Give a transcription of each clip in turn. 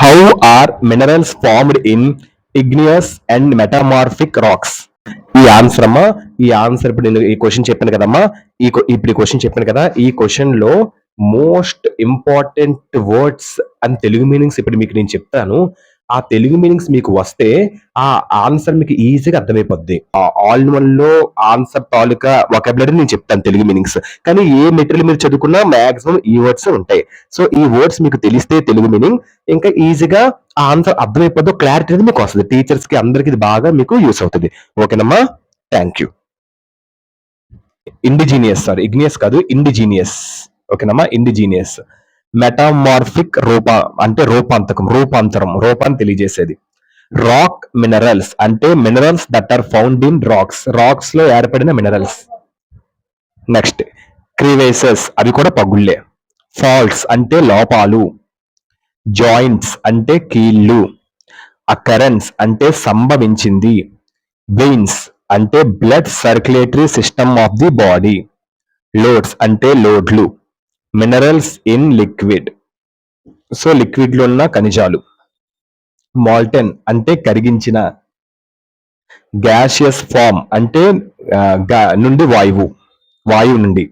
How are minerals formed in igneous and metamorphic rocks? ఈ answer అమ్మా, ఈ answer ఇప్పుడు నేను ఈ క్వశ్చన్ చెప్పాను కదమ్మా, ఇప్పుడు ఈ క్వశ్చన్ చెప్పాను కదా, ఈ క్వశ్చన్ లో most important words and Telugu meanings ఇప్పుడు మీకు నేను చెప్తాను. ఆ తెలుగు మీనింగ్స్ మీకు వస్తే ఆ ఆన్సర్ మీకు ఈజీగా అర్థమైపోద్ది. ఆల్ ఇన్ వన్ లో ఆన్సర్ తాలూకా వొకాబులరీ నేను చెప్తాను తెలుగు మీనింగ్స్. కానీ ఏ మెటీరియల్ మీరు చదువుకున్నా మాక్సిమం ఈ వర్డ్స్ ఉంటాయి. సో ఈ వర్డ్స్ మీకు తెలిస్తే తెలుగు మీనింగ్ ఇంకా ఈజీగా ఆ ఆన్సర్ అర్థమైపోద్దో క్లారిటీ అనేది మీకు వస్తుంది. టీచర్స్ కి అందరికి ఇది బాగా మీకు యూస్ అవుతుంది. ఓకేనమ్మా, thank you. Indigenous, sorry igneous కాదు, ఇండిజీనియస్. ఓకేనమ్మా, ఇండిజీనియస్. మెటామార్ఫిక్ అంటే రూపాంతరం, రూపాన్ని తెలియజేసేది. రాక్ మినరల్స్ అంటే minerals that are found in rocks లో ఏర్పడిన మినరల్స్. నెక్స్ట్ క్రివేసెస్, అవి కూడా పగుళ్ళే. ఫాల్ట్స్ అంటే లోపాలు. జాయింట్స్ అంటే కీళ్ళు. అకరెన్స్ అంటే సంభవించింది. వెయిన్స్ అంటే blood circulatory system of the body. Loads అంటే లోడ్లు. Minerals in liquid, so liquid లో ఉన్న ఖనిజాలు. మాల్టెన్ అంటే కరిగించిన. గ్యాషియస్ ఫామ్ అంటే నుండి వాయువు నుండి.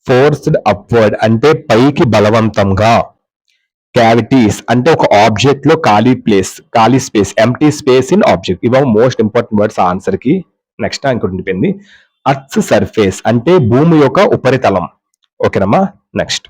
ఫోర్స్డ్ అప్వర్డ్ అంటే పైకి బలవంతంగా. క్యావిటీస్ అంటే ఒక ఆబ్జెక్ట్ లో ఖాళీ space, empty space in object. ఇవి మోస్ట్ ఇంపార్టెంట్ వర్డ్స్ ఆన్సర్ కి. నెక్స్ట్ ఇంకోటి ఉండిపోయింది. అర్త్ సర్ఫేస్ అంటే భూమి యొక్క ఉపరితలం. ఓకేనమ్మా, నెక్స్ట్